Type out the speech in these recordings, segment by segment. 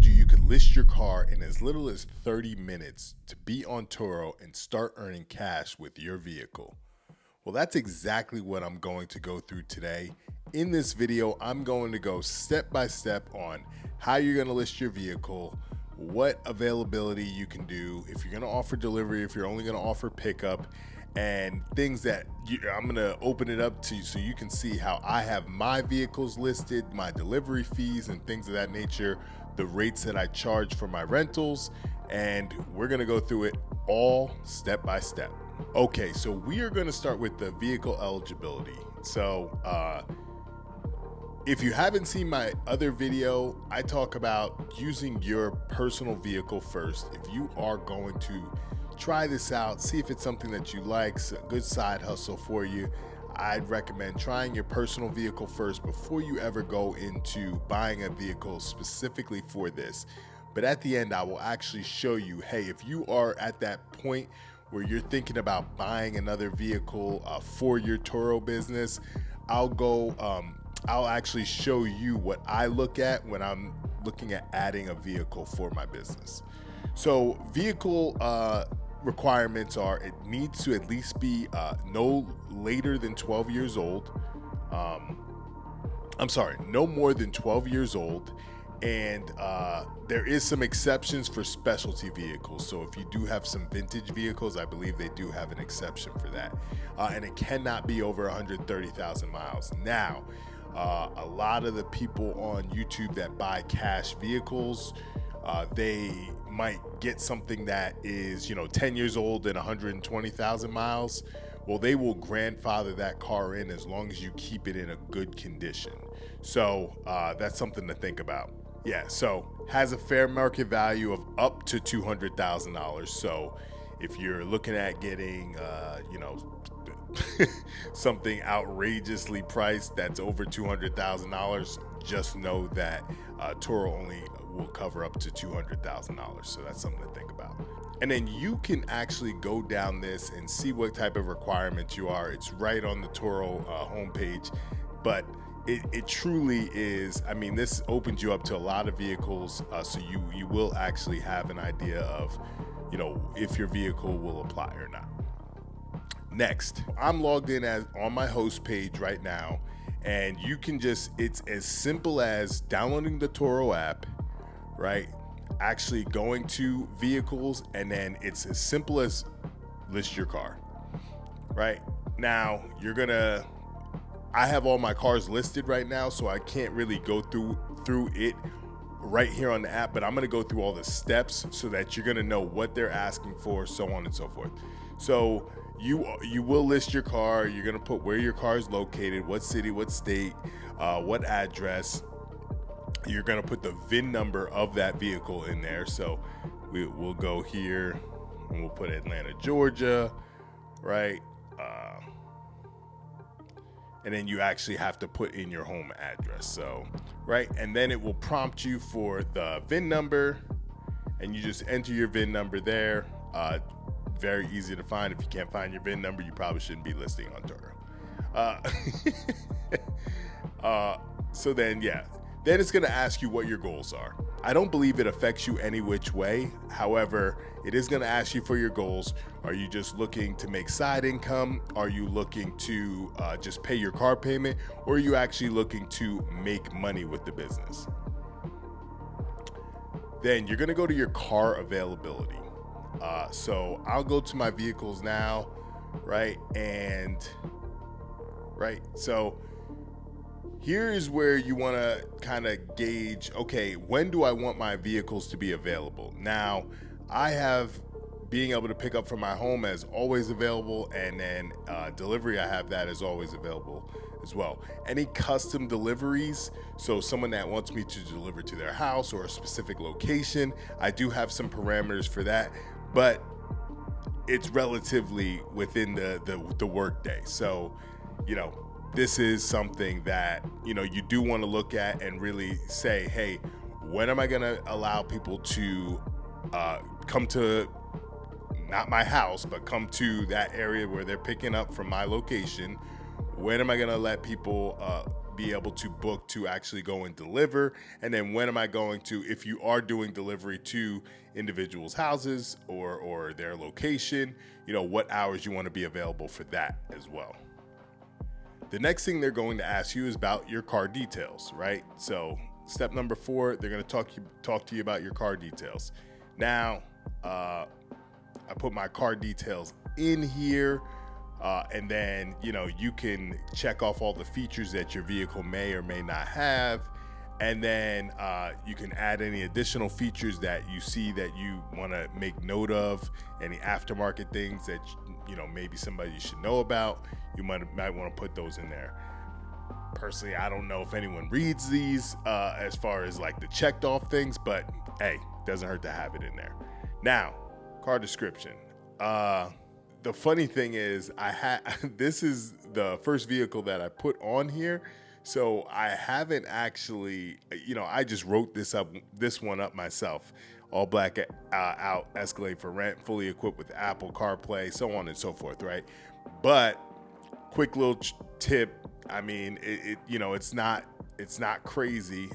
you could list your car in as little as 30 minutes to be on Turo and start earning cash with your vehicle. Well, that's exactly what I'm going to go through today. In this video, I'm going to go step by step on how you're going to list your vehicle, what availability you can do, if you're going to offer delivery, if you're only going to offer pickup, and things that I'm going to open it up to you so you can see how I have my vehicles listed, my delivery fees and things of that nature, the rates that I charge for my rentals, and we're going to go through it all step by step. Okay, so we are going to start with the vehicle eligibility. So if you haven't seen my other video, I talk about using your personal vehicle first. If you are going to try this out, see if it's something that you like, it's a good side hustle for you, I'd recommend trying your personal vehicle first before you ever go into buying a vehicle specifically for this. But at the end, I will actually show you, hey, if you are at that point where you're thinking about buying another vehicle for your Turo business, I'll actually show you what I look at when I'm looking at adding a vehicle for my business. So vehicle requirements are, it needs to at least be no later than 12 years old. No more than 12 years old. And there is some exceptions for specialty vehicles. So if you do have some vintage vehicles, I believe they do have an exception for that. And it cannot be over 130,000 miles. Now, a lot of the people on YouTube that buy cash vehicles, they might get something that is, 10 years old and 120,000 miles. Well, they will grandfather that car in as long as you keep it in a good condition. So that's something to think about. Yeah, so has a fair market value of up to $200,000. So if you're looking at getting, something outrageously priced that's over $200,000, just know that Turo only will cover up to $200,000. So that's something to think about. And then you can actually go down this and see what type of requirements you are. It's right on the Turo homepage, but it truly is. I mean, this opens you up to a lot of vehicles, so you will actually have an idea of, if your vehicle will apply or not. Next, I'm logged in on my host page right now, and you can it's as simple as downloading the Turo app, right? Actually going to vehicles, and then it's as simple as list your car, right? Now, I have all my cars listed right now, so I can't really go through it right here on the app, but I'm going to go through all the steps so that you're going to know what they're asking for, so on and so forth. So you will list your car. You're going to put where your car is located, what city, what state, what address. You're going to put the VIN number of that vehicle in there. So we'll go here and we'll put Atlanta, Georgia, right? And then you actually have to put in your home address. So, right. And then it will prompt you for the VIN number, and you just enter your VIN number there. Very easy to find. If you can't find your VIN number, you probably shouldn't be listing on Turo. So then, yeah. Then it's going to ask you what your goals are. I don't believe it affects you any which way. However, it is going to ask you for your goals. Are you just looking to make side income? Are you looking to just pay your car payment? Or are you actually looking to make money with the business? Then you're going to go to your car availability. So I'll go to my vehicles now, right? So here is where you want to kind of gauge, okay, when do I want my vehicles to be available? Now, I have being able to pick up from my home as always available, and then delivery, I have that as always available as well. Any custom deliveries, so someone that wants me to deliver to their house or a specific location, I do have some parameters for that, but it's relatively within the workday. So, this is something that, you do want to look at and really say, hey, when am I going to allow people to come to, not my house, but come to that area where they're picking up from my location? When am I going to let people be able to book to actually go and deliver? And then when am I going to, if you are doing delivery to individuals' houses or their location, what hours you want to be available for that as well. The next thing they're going to ask you is about your car details, right? So step number 4, they're going to talk to you about your car details. Now, I put my car details in here, and then, you can check off all the features that your vehicle may or may not have. And then you can add any additional features that you see that you want to make note of, any aftermarket things that, maybe somebody should know about. You might want to put those in there. Personally, I don't know if anyone reads these as far as like the checked off things, but hey, doesn't hurt to have it in there. Now, car description. The funny thing is this is the first vehicle that I put on here. So I haven't actually, I just wrote this one up myself. All black out Escalade for rent, fully equipped with Apple CarPlay, so on and so forth, right? But quick little tip. I mean, it's not crazy.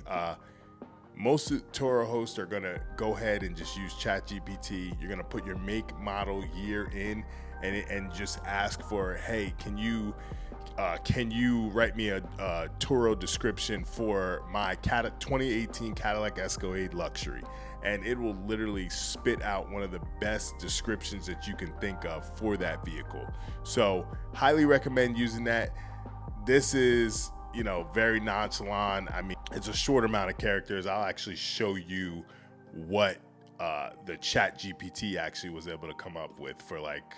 Most Turo hosts are gonna go ahead and just use ChatGPT. You're gonna put your make, model, year in, and just ask for, hey, can you write me a Turo description for my 2018 Cadillac Escalade Luxury? And it will literally spit out one of the best descriptions that you can think of for that vehicle. So highly recommend using that. This is, very nonchalant. I mean, it's a short amount of characters. I'll actually show you what the ChatGPT actually was able to come up with for like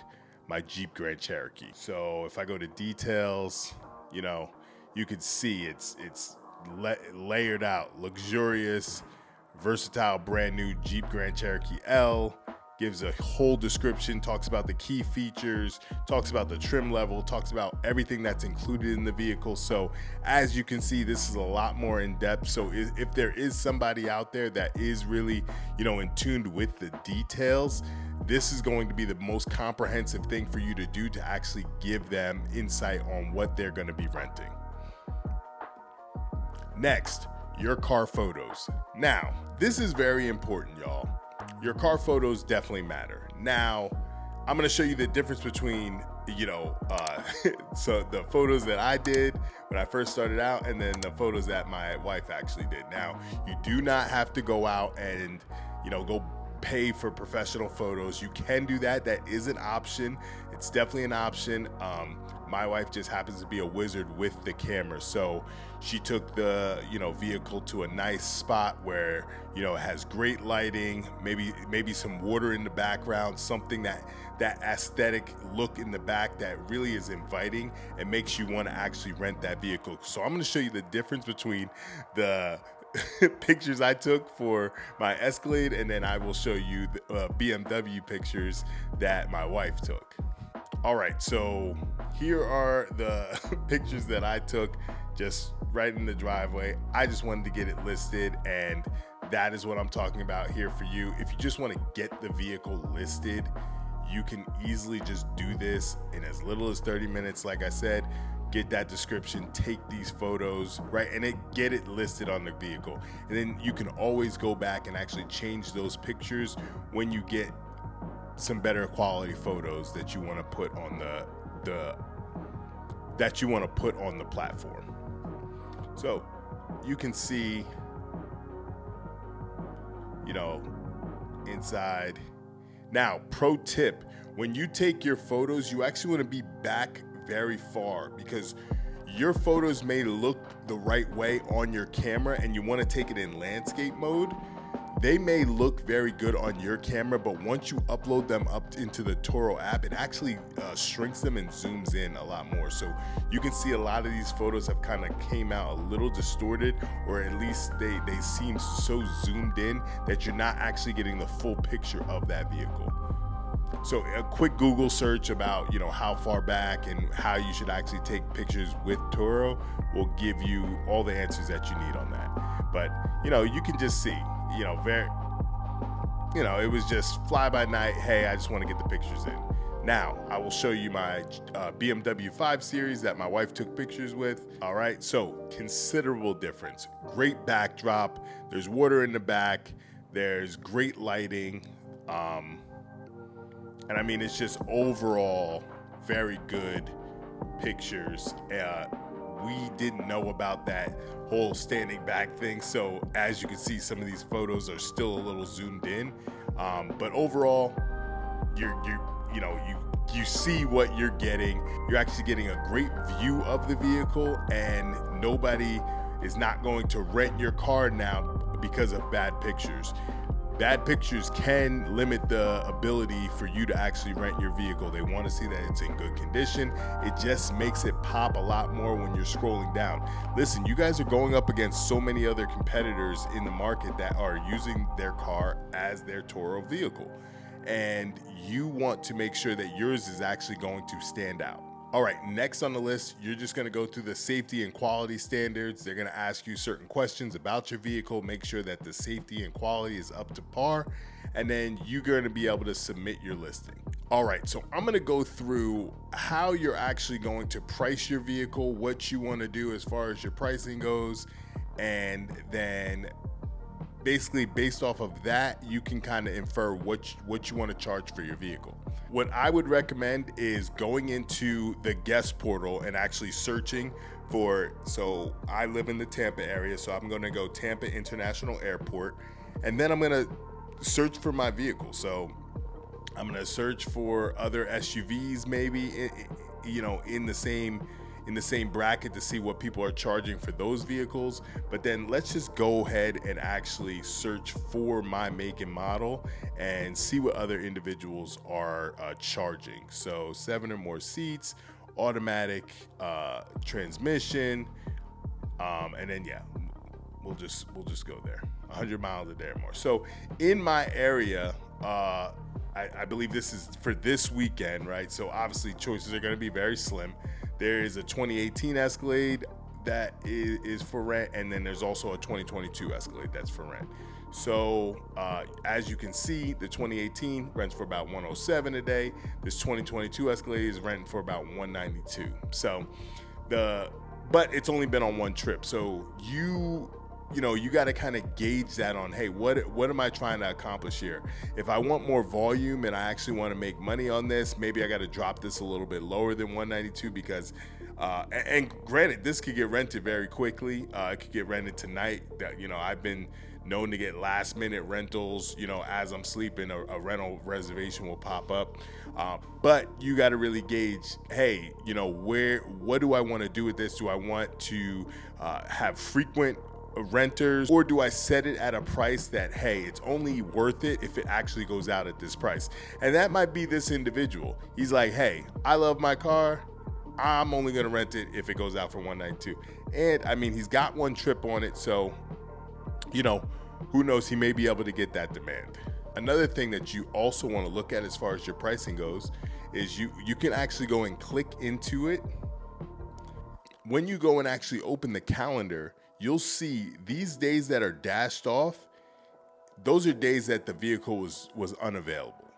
my Jeep Grand Cherokee. So if I go to details, you can see it's layered out, luxurious, versatile, brand new Jeep Grand Cherokee L. Gives a whole description, talks about the key features, talks about the trim level, talks about everything that's included in the vehicle. So as you can see, this is a lot more in depth. So if there is somebody out there that is really, in tune with the details, this is going to be the most comprehensive thing for you to do to actually give them insight on what they're going to be renting. Next, your car photos. Now, this is very important, y'all. Your car photos definitely matter. Now, I'm going to show you the difference between, so the photos that I did when I first started out and then the photos that my wife actually did. Now, you do not have to go out and, go pay for professional photos. You can do that. That is an option. It's definitely an option. My wife just happens to be a wizard with the camera. So she took the, vehicle to a nice spot where, it has great lighting, maybe some water in the background, something that aesthetic look in the back that really is inviting and makes you want to actually rent that vehicle. So I'm going to show you the difference between the pictures I took for my Escalade, and then I will show you the BMW pictures that my wife took. All right, so here are the pictures that I took just right in the driveway. I just wanted to get it listed, and that is what I'm talking about here for you. If you just want to get the vehicle listed, you can easily just do this in as little as 30 minutes. Like I said, get that description, take these photos, right, and get it listed on the vehicle. And then you can always go back and actually change those pictures when you get some better quality photos that you want to put on the platform. So you can see, inside. Now, pro tip, when you take your photos, you actually want to be back very far because your photos may look the right way on your camera and you want to take it in landscape mode. They may look very good on your camera, but once you upload them up into the Turo app, it actually shrinks them and zooms in a lot more. So you can see a lot of these photos have kind of came out a little distorted, or at least they seem so zoomed in that you're not actually getting the full picture of that vehicle. So a quick Google search about, how far back and how you should actually take pictures with Turo will give you all the answers that you need on that. But, you can just see, it was just fly by night. Hey, I just want to get the pictures in. Now, I will show you my BMW 5 Series that my wife took pictures with. All right, so considerable difference. Great backdrop. There's water in the back. There's great lighting. And I mean, it's just overall very good pictures. We didn't know about that whole standing back thing. So as you can see, some of these photos are still a little zoomed in. But overall, you see what you're getting. You're actually getting a great view of the vehicle, and nobody is not going to rent your car now because of bad pictures. Bad pictures can limit the ability for you to actually rent your vehicle. They want to see that it's in good condition. It just makes it pop a lot more when you're scrolling down. Listen, you guys are going up against so many other competitors in the market that are using their car as their Turo vehicle. And you want to make sure that yours is actually going to stand out. All right, next on the list, you're just gonna go through the safety and quality standards. They're gonna ask you certain questions about your vehicle, make sure that the safety and quality is up to par, and then you're gonna be able to submit your listing. All right, so I'm gonna go through how you're actually going to price your vehicle, what you wanna do as far as your pricing goes, and then basically based off of that, you can kind of infer what you want to charge for your vehicle. What I would recommend is going into the guest portal and actually searching for, so I live in the Tampa area, so I'm going to go Tampa International Airport, and then I'm going to search for my vehicle. So I'm going to search for other SUVs maybe, in the same bracket to see what people are charging for those vehicles. But then let's just go ahead and actually search for my make and model and see what other individuals are charging. So 7 or more seats, automatic transmission, and then we'll just go there. 100 miles a day or more. So in my area, I believe this is for this weekend, right? So obviously choices are going to be very slim. There is a 2018 Escalade that is for rent, and then there's also a 2022 Escalade that's for rent. So as you can see, the 2018 rents for about $107 a day. This 2022 Escalade is renting for about $192. So but it's only been on one trip. So you got to kind of gauge that on, hey, what am I trying to accomplish here? If I want more volume and I actually want to make money on this, maybe I got to drop this a little bit lower than 192 because, and granted, this could get rented very quickly. It could get rented tonight. I've been known to get last minute rentals, as I'm sleeping, a rental reservation will pop up. But you got to really gauge, hey, what do I want to do with this? Do I want to have frequent renters, or do I set it at a price that, hey, it's only worth it if it actually goes out at this price? And that might be this individual. He's like, hey, I love my car. I'm only going to rent it if it goes out for $192. And I mean, he's got one trip on it. So, who knows? He may be able to get that demand. Another thing that you also want to look at as far as your pricing goes is you can actually go and click into it. When you go and actually open the calendar, you'll see these days that are dashed off, those are days that the vehicle was unavailable.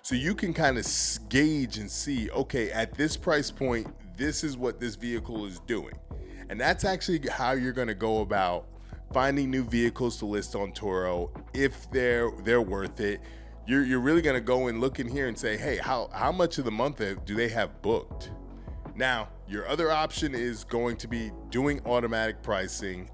So you can kind of gauge and see, okay, at this price point, this is what this vehicle is doing. And that's actually how you're going to go about finding new vehicles to list on Turo. If they're worth it, you're really going to go and look in here and say, hey, how much of the month do they have booked? Now, your other option is going to be doing automatic pricing.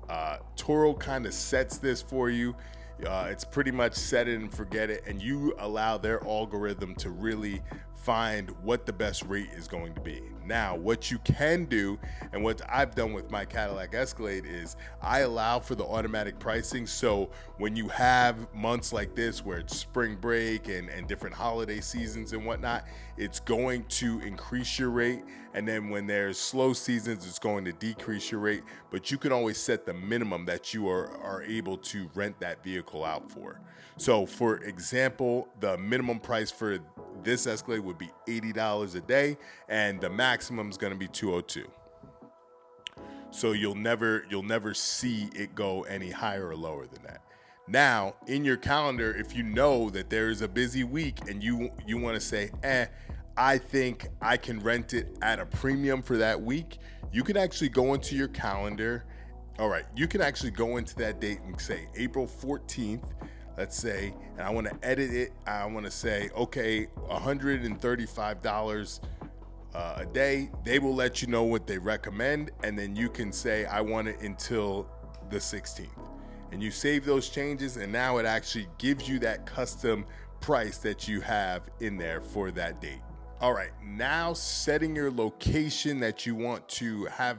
Turo kind of sets this for you. It's pretty much set it and forget it, and you allow their algorithm to really find what the best rate is going to be. Now, what you can do, and what I've done with my Cadillac Escalade, is I allow for the automatic pricing. So when you have months like this where it's spring break and different holiday seasons and whatnot, it's going to increase your rate. And then when there's slow seasons, it's going to decrease your rate. But you can always set the minimum that you are able to rent that vehicle out for. So for example, the minimum price for this Escalade would be $80 a day, and the maximum is going to be $202. So you'll never see it go any higher or lower than that. Now, in your calendar, if you know that there is a busy week and you want to say, I think I can rent it at a premium for that week, you can actually go into your calendar. All right, you can actually go into that date and say April 14th, let's say, and I want to edit it. I want to say, okay, $135 a day. They will let you know what they recommend, and then you can say, I want it until the 16th. And you save those changes, and now it actually gives you that custom price that you have in there for that date. All right, now setting your location that you want to have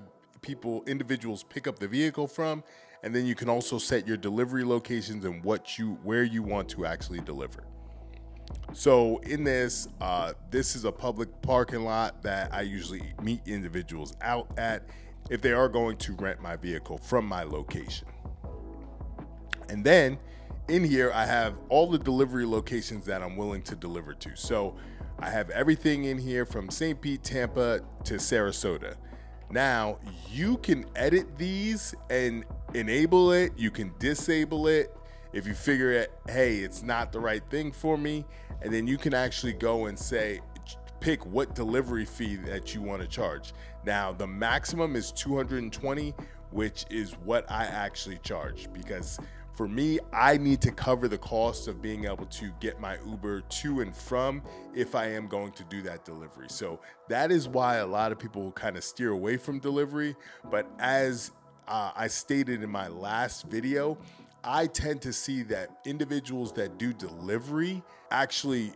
individuals pick up the vehicle from, and then you can also set your delivery locations and where you want to actually deliver. So in this is a public parking lot that I usually meet individuals out at if they are going to rent my vehicle from my location. And then in here, I have all the delivery locations that I'm willing to deliver to. So I have everything in here from St. Pete, Tampa to Sarasota. Now you can edit these and enable it. You can disable it if you figure it, hey, it's not the right thing for me. And then you can actually go and say, pick what delivery fee that you want to charge. Now the maximum is $220, which is what I actually charge, because for me, I need to cover the cost of being able to get my Uber to and from if I am going to do that delivery. So that is why a lot of people kind of steer away from delivery. But as I stated in my last video, I tend to see that individuals that do delivery actually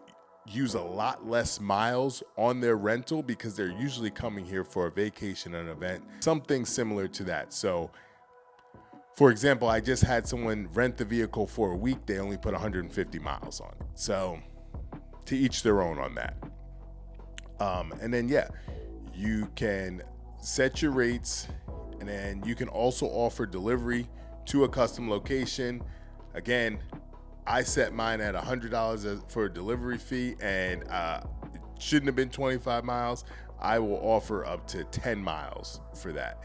use a lot less miles on their rental because they're usually coming here for a vacation, an event, something similar to that. So for example, I just had someone rent the vehicle for a week. They only put 150 miles on it. So to each their own on that. And then, yeah, you can set your rates, and then you can also offer delivery to a custom location. Again, I set mine at $100 for a delivery fee, and it shouldn't have been 25 miles. I will offer up to 10 miles for that.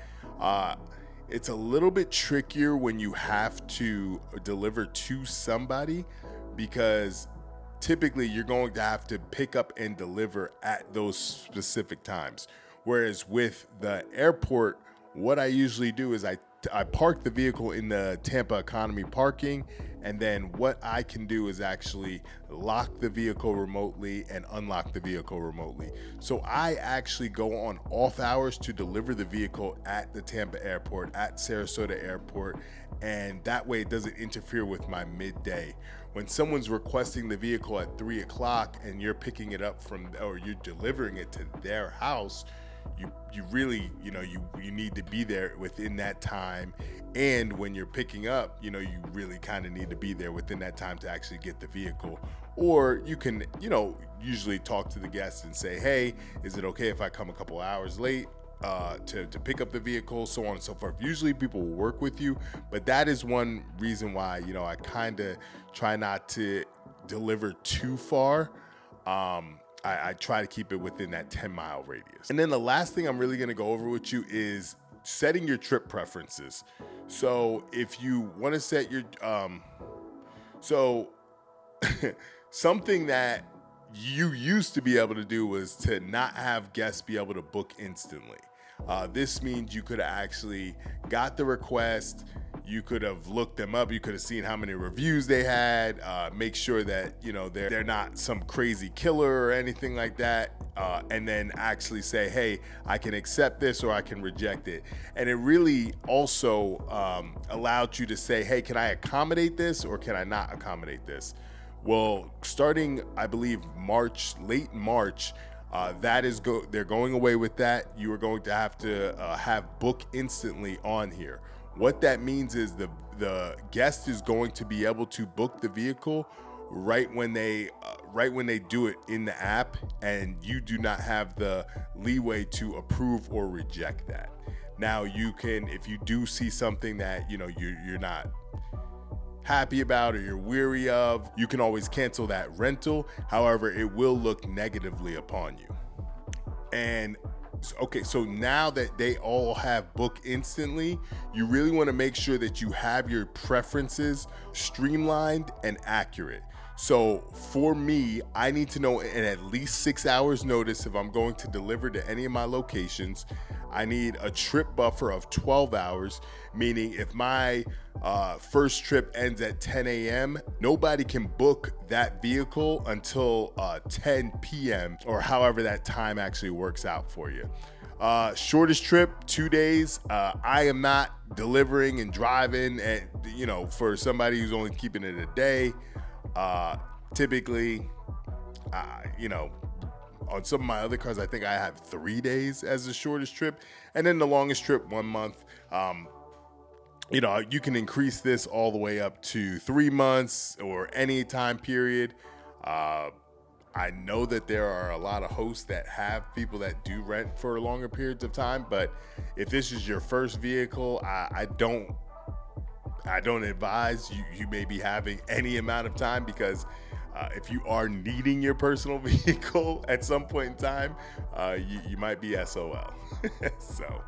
It's a little bit trickier when you have to deliver to somebody, because typically you're going to have to pick up and deliver at those specific times. Whereas with the airport, what I usually do is I park the vehicle in the Tampa economy parking, and then what I can do is actually lock the vehicle remotely and unlock the vehicle remotely. So I actually go on off hours to deliver the vehicle at the Tampa airport, at Sarasota airport, and that way it doesn't interfere with my midday. When someone's requesting the vehicle at 3 o'clock and you're picking it up or you're delivering it to their house, you really, you need to be there within that time. And when you're picking up, you really kind of need to be there within that time to actually get the vehicle. Or you can, usually talk to the guest and say, hey, is it okay if I come a couple hours late to pick up the vehicle, so on and so forth. Usually people will work with you, but that is one reason why, I kind of try not to deliver too far. I try to keep it within that 10-mile radius. And then the last thing I'm really going to go over with you is setting your trip preferences. So if you want to set your, something that you used to be able to do was to not have guests be able to book instantly. This means you could have actually got the request, you could have looked them up, you could have seen how many reviews they had, make sure that they're not some crazy killer or anything like that, and then actually say, hey, I can accept this or I can reject it. And it really also allowed you to say, hey, can I accommodate this or can I not accommodate this? Well, starting, I believe, late March, they're going away with that. You are going to have book instantly on here. What that means is the guest is going to be able to book the vehicle right when they do it in the app, and you do not have the leeway to approve or reject that. Now you can, if you do see something that you're not happy about or you're weary of, you can always cancel that rental. However, it will look negatively upon you. And okay, so now that they all have book instantly, you really want to make sure that you have your preferences streamlined and accurate. So for me, I need to know in at least 6 hours notice if I'm going to deliver to any of my locations. I need a trip buffer of 12 hours, meaning if my first trip ends at 10 a.m., nobody can book that vehicle until 10 p.m. or however that time actually works out for you. Shortest trip, 2 days. I am not delivering and driving, and for somebody who's only keeping it a day. Typically, on some of my other cars, I think I have 3 days as the shortest trip, and then the longest trip, 1 month. You can increase this all the way up to 3 months or any time period. I know that there are a lot of hosts that have people that do rent for longer periods of time, but if this is your first vehicle, I don't advise you may be having any amount of time, because if you are needing your personal vehicle at some point in time, you might be SOL. So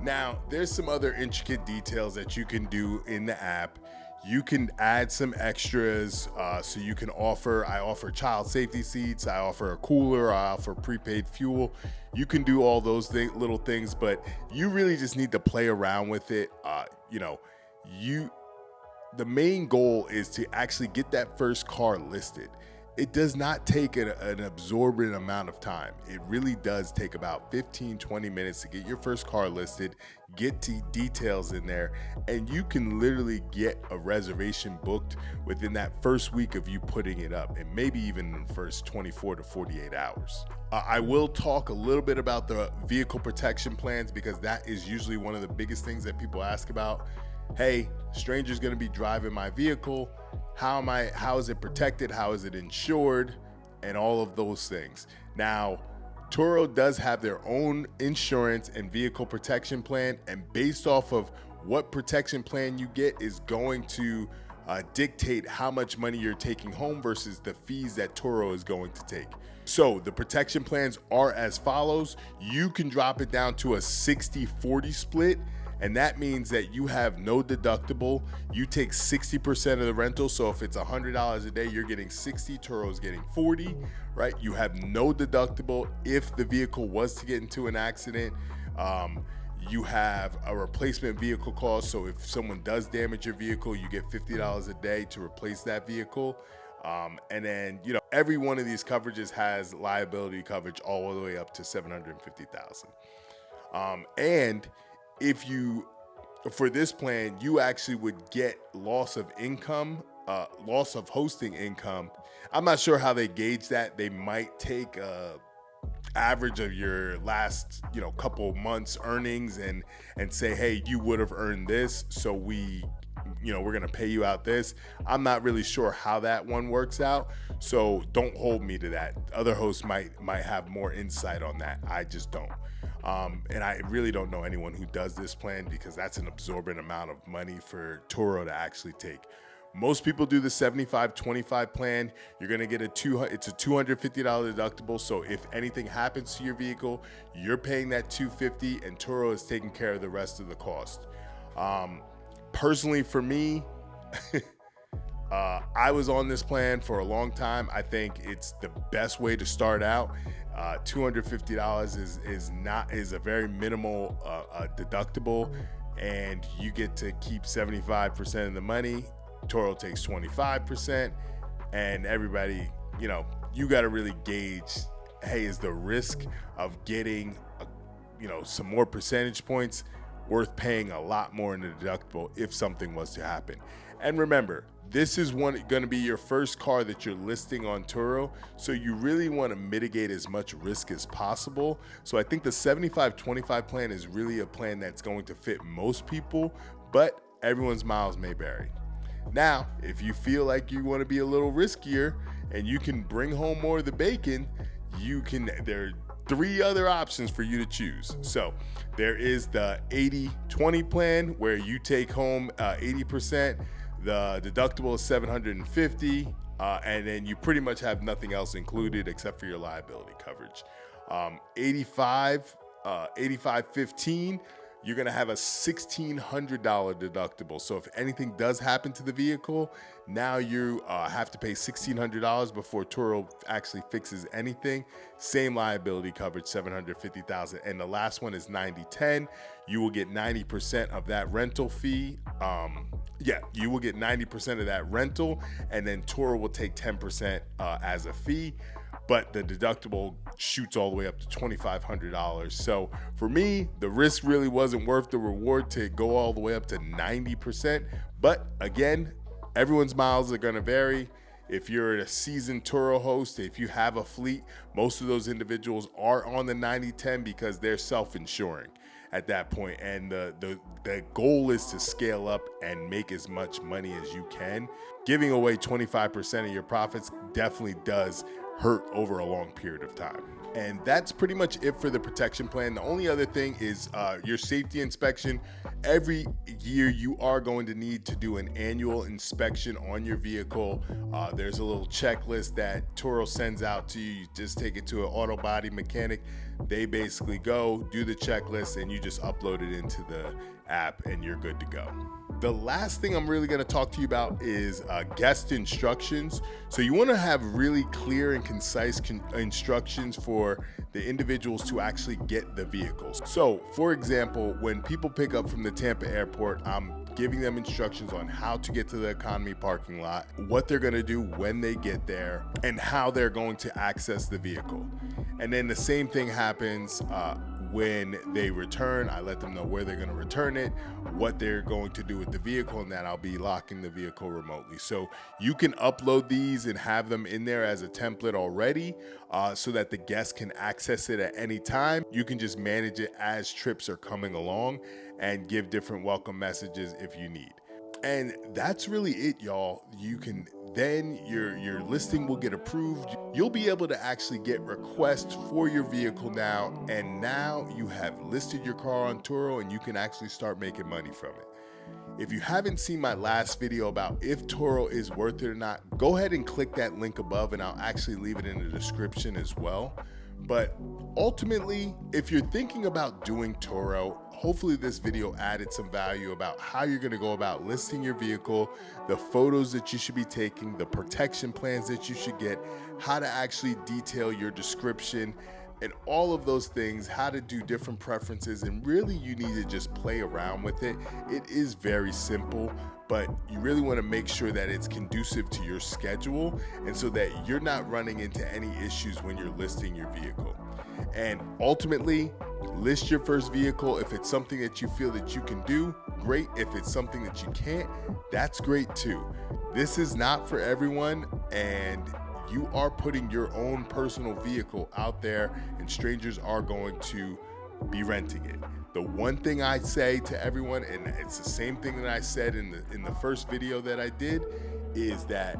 now there's some other intricate details that you can do in the app. You can add some extras. So you can I offer child safety seats, I offer a cooler, I offer prepaid fuel. You can do all those little things, but you really just need to play around with it. The main goal is to actually get that first car listed. It does not take an absorbent amount of time. It really does take about 15-20 minutes to get your first car listed, get details in there, and you can literally get a reservation booked within that first week of you putting it up, and maybe even in the first 24 to 48 hours. I will talk a little bit about the vehicle protection plans, because that is usually one of the biggest things that people ask about. Hey, stranger's gonna be driving my vehicle. How is it protected? How is it insured? And all of those things. Now, Turo does have their own insurance and vehicle protection plan, and based off of what protection plan you get is going to dictate how much money you're taking home versus the fees that Turo is going to take. So the protection plans are as follows. You can drop it down to a 60-40 split, and that means that you have no deductible. You take 60% of the rental. So if it's $100 a day, you're getting 60, Turo's getting 40, right? You have no deductible if the vehicle was to get into an accident. You have a replacement vehicle cost. So if someone does damage your vehicle, you get $50 a day to replace that vehicle. And then, every one of these coverages has liability coverage all the way up to $750,000. And for this plan, you actually would get loss of income, loss of hosting income. I'm not sure how they gauge that. They might take average of your last, couple months earnings and say, hey, you would have earned this, so we're going to pay you out this. I'm not really sure how that one works out, so don't hold me to that. Other hosts might have more insight on that. I just don't. And I really don't know anyone who does this plan, because that's an absorbent amount of money for Turo to actually take. Most people do the 75-25 plan. You're going to get it's a $250 deductible. So if anything happens to your vehicle, you're paying that $250 and Turo is taking care of the rest of the cost. Personally, for me, I was on this plan for a long time. I think it's the best way to start out. $250 is a very minimal deductible, and you get to keep 75% of the money. Turo takes 25%, and everybody, you got to really gauge, hey, is the risk of getting, some more percentage points worth paying a lot more in the deductible if something was to happen? And remember, this is going to be your first car that you're listing on Turo, so you really want to mitigate as much risk as possible. So I think the 75-25 plan is really a plan that's going to fit most people, but everyone's miles may vary. Now, if you feel like you want to be a little riskier and you can bring home more of the bacon, there are 3 other options for you to choose. So there is the 80-20 plan, where you take home 80%. The deductible is $750, and then you pretty much have nothing else included except for your liability coverage. 85-15, you're going to have a $1,600 deductible. So if anything does happen to the vehicle, now you have to pay $1,600 before Turo actually fixes anything. Same liability coverage, $750,000. And the last one is 90/10. You will get 90% of that rental fee. You will get 90% of that rental, and then Turo will take 10% as a fee. But the deductible shoots all the way up to $2,500. So for me, the risk really wasn't worth the reward to go all the way up to 90%. But again, everyone's miles are going to vary. If you're a seasoned Turo host, if you have a fleet, most of those individuals are on the 90/10 because they're self-insuring at that point. And the goal is to scale up and make as much money as you can. Giving away 25% of your profits definitely does hurt over a long period of time. And that's pretty much it for the protection plan. The only other thing is your safety inspection. Every year you are going to need to do an annual inspection on your vehicle. There's a little checklist that Turo sends out to you. You just take it to an auto body mechanic. They basically go do the checklist and you just upload it into the app and you're good to go. The last thing I'm really going to talk to you about is guest instructions. So you want to have really clear and concise instructions for the individuals to actually get the vehicles. So for example, when people pick up from the Tampa airport, I'm giving them instructions on how to get to the economy parking lot, what they're going to do when they get there, and how they're going to access the vehicle. And then the same thing happens when they return. I let them know where they're going to return it, what they're going to do with the vehicle, and that I'll be locking the vehicle remotely. So you can upload these and have them in there as a template already so that the guest can access it at any time. You can just manage it as trips are coming along and give different welcome messages if you need. And that's really it, y'all. You can then your listing will get approved. You'll be able to actually get requests for your vehicle now, and now you have listed your car on Turo and you can actually start making money from it. If you haven't seen my last video about if Turo is worth it or not, go ahead and click that link above and I'll actually leave it in the description as well. But ultimately, if you're thinking about doing Turo, hopefully this video added some value about how you're going to go about listing your vehicle, the photos that you should be taking, the protection plans that you should get, how to actually detail your description, and all of those things, how to do different preferences. And really you need to just play around with it. It is very simple, but you really want to make sure that it's conducive to your schedule and so that you're not running into any issues when you're listing your vehicle. And ultimately, list your first vehicle. If it's something that you feel that you can do, great. If it's something that you can't, that's great too. This is not for everyone, and you are putting your own personal vehicle out there and strangers are going to be renting it. The one thing I say to everyone, and it's the same thing that I said in the first video that I did, is that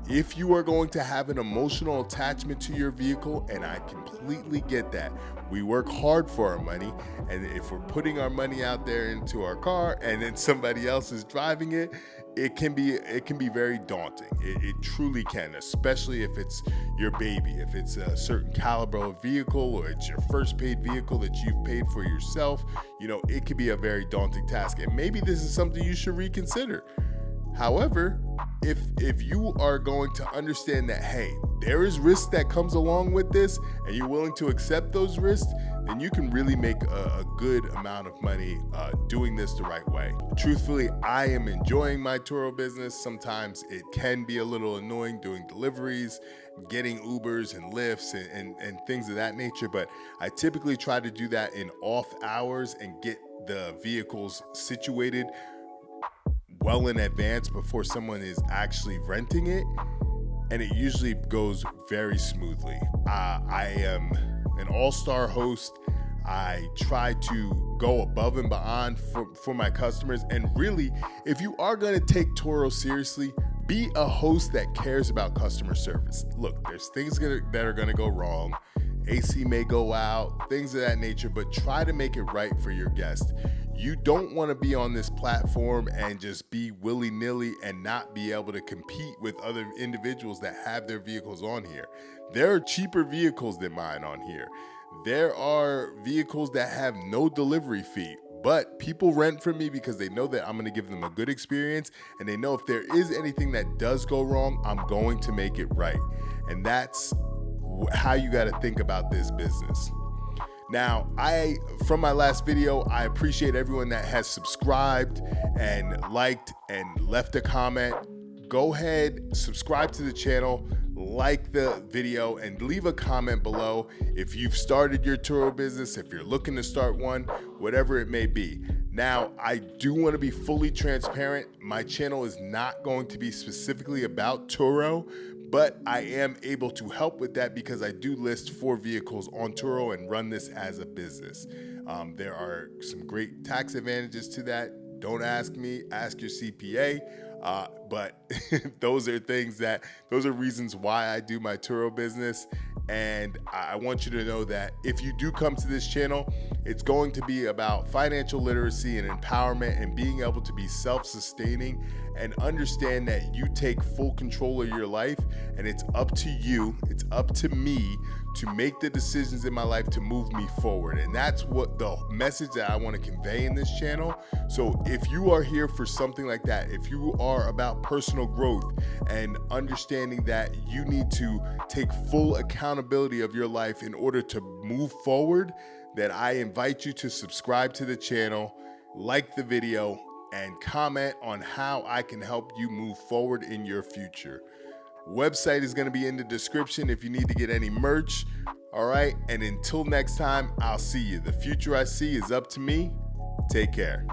if you are going to have an emotional attachment to your vehicle, and I completely get that, we work hard for our money, and if we're putting our money out there into our car and then somebody else is driving it, it can be very daunting. It truly can, especially if it's your baby, if it's a certain caliber of vehicle or it's your first paid vehicle that you've paid for yourself. You know, it can be a very daunting task, and maybe this is something you should reconsider. However, if you are going to understand that, hey, there is risk that comes along with this and you're willing to accept those risks, then you can really make a good amount of money doing this the right way. Truthfully, I am enjoying my Turo business. Sometimes it can be a little annoying doing deliveries, getting Ubers and Lyfts and things of that nature, but I typically try to do that in off hours and get the vehicles situated well in advance before someone is actually renting it, and it usually goes very smoothly. I am an all-star host. I try to go above and beyond for my customers, and really, if you are going to take Turo seriously, be a host that cares about customer service. Look, there's things that are going to go wrong. AC may go out, things of that nature, but try to make it right for your guest. You don't want to be on this platform and just be willy-nilly and not be able to compete with other individuals that have their vehicles on here. There are cheaper vehicles than mine on here. There are vehicles that have no delivery fee, But people rent from me because they know that I'm going to give them a good experience, and they know if there is anything that does go wrong, I'm going to make it right. And that's how you got to think about this business. Now, from my last video, I appreciate everyone that has subscribed and liked and left a comment. Go ahead, subscribe to the channel, like the video, and leave a comment below if you've started your Turo business, if you're looking to start one, whatever it may be. Now, I do want to be fully transparent. My channel is not going to be specifically about Turo, but I am able to help with that because I do list 4 vehicles on Turo and run this as a business. There are some great tax advantages to that. Don't ask me, ask your CPA. But those are reasons why I do my Turo business. And I want you to know that if you do come to this channel, it's going to be about financial literacy and empowerment and being able to be self-sustaining and understand that you take full control of your life, and it's up to you, it's up to me to make the decisions in my life to move me forward. And that's what the message that I want to convey in this channel. So if you are here for something like that, if you are about personal growth and understanding that you need to take full accountability of your life in order to move forward, then I invite you to subscribe to the channel, like the video, and comment on how I can help you move forward in your future. Website is going to be in the description if you need to get any merch. All right. And until next time, I'll see you. The future I see is up to me. Take care.